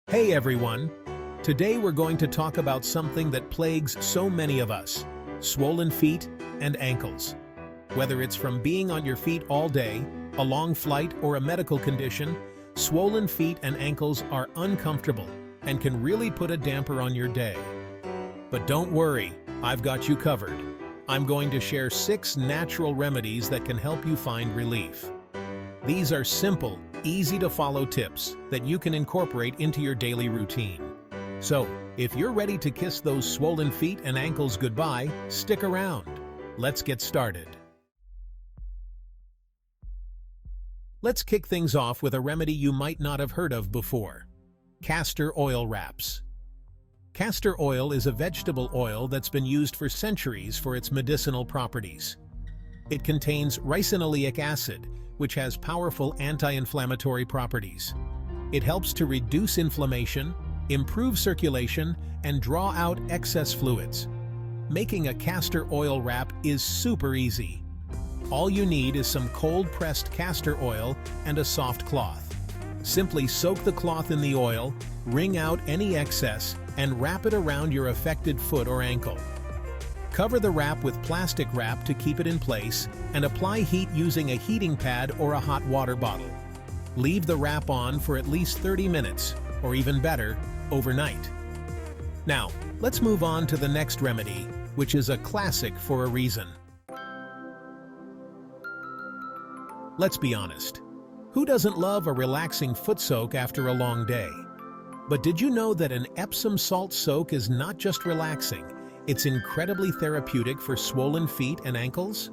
Hey everyone! Today we're going to talk about something that plagues so many of us: swollen feet and ankles. Whether it's from being on your feet all day, a long flight, or a medical condition, swollen feet and ankles are uncomfortable and can really put a damper on your day. But don't worry, I've got you covered. I'm going to share 6 natural remedies that can help you find relief. These are simple, easy-to-follow tips that you can incorporate into your daily routine. So, if you're ready to kiss those swollen feet and ankles goodbye, stick around. Let's get started. Let's kick things off with a remedy you might not have heard of before: castor oil wraps. Castor oil is a vegetable oil that's been used for centuries for its medicinal properties. It contains ricinoleic acid, which has powerful anti-inflammatory properties. It helps to reduce inflammation, improve circulation, and draw out excess fluids. Making a castor oil wrap is super easy. All you need is some cold-pressed castor oil and a soft cloth. Simply soak the cloth in the oil, wring out any excess, and wrap it around your affected foot or ankle. Cover the wrap with plastic wrap to keep it in place, and apply heat using a heating pad or a hot water bottle. Leave the wrap on for at least 30 minutes, or even better, overnight. Now, let's move on to the next remedy, which is a classic for a reason. Let's be honest. Who doesn't love a relaxing foot soak after a long day? But did you know that an Epsom salt soak is not just relaxing? It's incredibly therapeutic for swollen feet and ankles.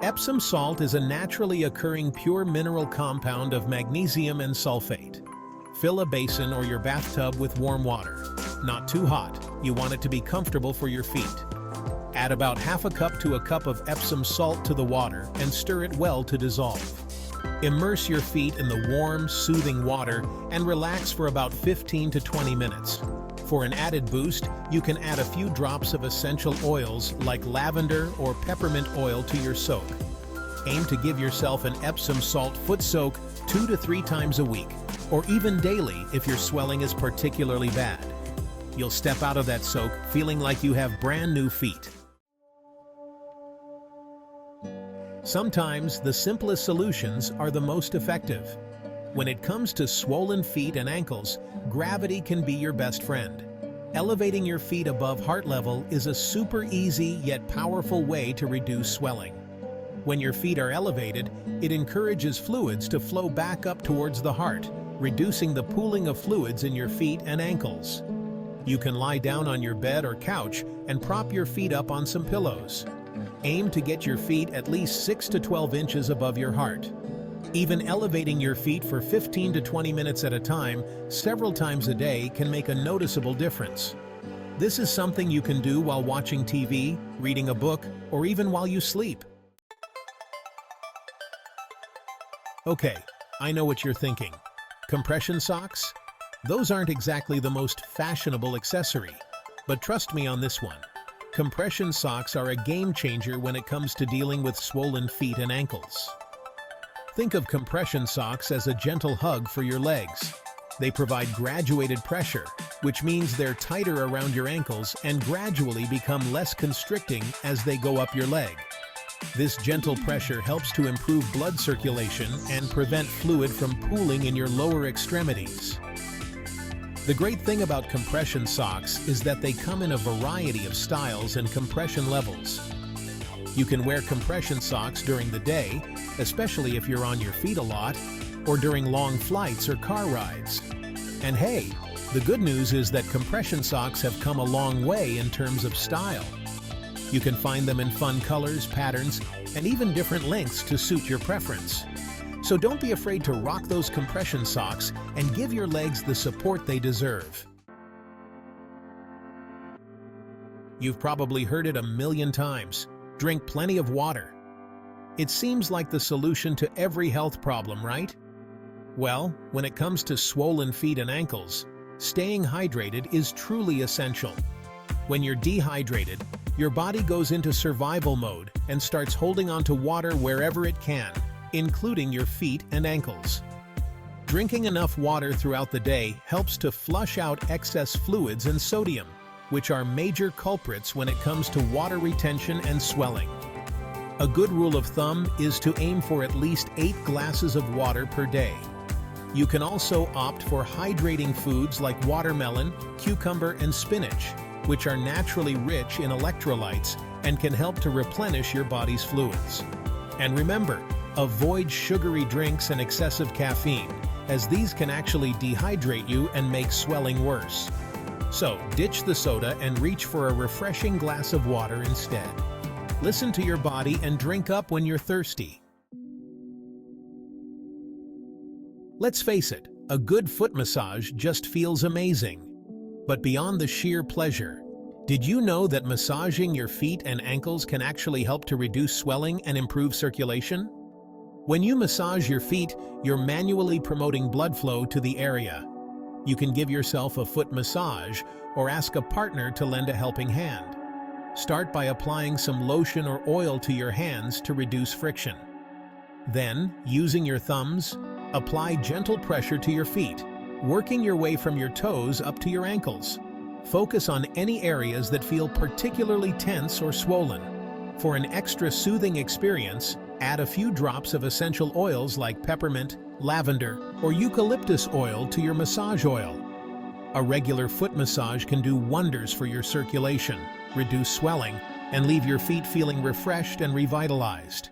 Epsom salt is a naturally occurring pure mineral compound of magnesium and sulfate. Fill a basin or your bathtub with warm water. Not too hot. You want it to be comfortable for your feet. Add about half a cup to a cup of Epsom salt to the water and stir it well to dissolve. Immerse your feet in the warm, soothing water and relax for about 15 to 20 minutes. For an added boost, you can add a few drops of essential oils like lavender or peppermint oil to your soak. Aim to give yourself an Epsom salt foot soak 2 to 3 times a week, or even daily if your swelling is particularly bad. You'll step out of that soak feeling like you have brand new feet. Sometimes the simplest solutions are the most effective. When it comes to swollen feet and ankles, gravity can be your best friend. Elevating your feet above heart level is a super easy yet powerful way to reduce swelling. When your feet are elevated, it encourages fluids to flow back up towards the heart, reducing the pooling of fluids in your feet and ankles. You can lie down on your bed or couch and prop your feet up on some pillows. Aim to get your feet at least 6 to 12 inches above your heart. Even elevating your feet for 15 to 20 minutes at a time, several times a day, can make a noticeable difference. This is something you can do while watching TV, reading a book, or even while you sleep. Okay, I know what you're thinking. Compression socks? Those aren't exactly the most fashionable accessory. But trust me on this one. Compression socks are a game changer when it comes to dealing with swollen feet and ankles. Think of compression socks as a gentle hug for your legs. They provide graduated pressure, which means they're tighter around your ankles and gradually become less constricting as they go up your leg. This gentle pressure helps to improve blood circulation and prevent fluid from pooling in your lower extremities. The great thing about compression socks is that they come in a variety of styles and compression levels. You can wear compression socks during the day, especially if you're on your feet a lot, or during long flights or car rides. And hey, the good news is that compression socks have come a long way in terms of style. You can find them in fun colors, patterns, and even different lengths to suit your preference. So don't be afraid to rock those compression socks and give your legs the support they deserve. You've probably heard it a million times. Drink plenty of water. It seems like the solution to every health problem, right? Well, when it comes to swollen feet and ankles, staying hydrated is truly essential. When you're dehydrated, your body goes into survival mode and starts holding on to water wherever it can, including your feet and ankles. Drinking enough water throughout the day helps to flush out excess fluids and sodium, which are major culprits when it comes to water retention and swelling. A good rule of thumb is to aim for at least 8 glasses of water per day. You can also opt for hydrating foods like watermelon, cucumber, and spinach, which are naturally rich in electrolytes and can help to replenish your body's fluids. And remember, avoid sugary drinks and excessive caffeine, as these can actually dehydrate you and make swelling worse. So, ditch the soda and reach for a refreshing glass of water instead. Listen to your body and drink up when you're thirsty. Let's face it, a good foot massage just feels amazing. But beyond the sheer pleasure, did you know that massaging your feet and ankles can actually help to reduce swelling and improve circulation? When you massage your feet, you're manually promoting blood flow to the area. You can give yourself a foot massage or ask a partner to lend a helping hand. Start by applying some lotion or oil to your hands to reduce friction. Then, using your thumbs, apply gentle pressure to your feet, working your way from your toes up to your ankles. Focus on any areas that feel particularly tense or swollen. For an extra soothing experience, add a few drops of essential oils like peppermint, lavender, or eucalyptus oil to your massage oil. A regular foot massage can do wonders for your circulation, reduce swelling, and leave your feet feeling refreshed and revitalized.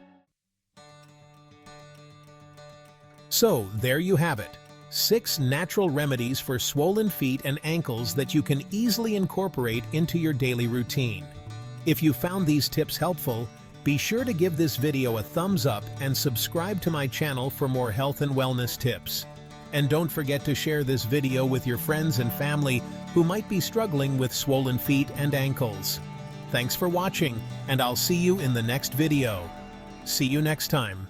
So, there you have it. 6 natural remedies for swollen feet and ankles that you can easily incorporate into your daily routine. If you found these tips helpful, be sure to give this video a thumbs up and subscribe to my channel for more health and wellness tips. And don't forget to share this video with your friends and family who might be struggling with swollen feet and ankles. Thanks for watching, and I'll see you in the next video. See you next time.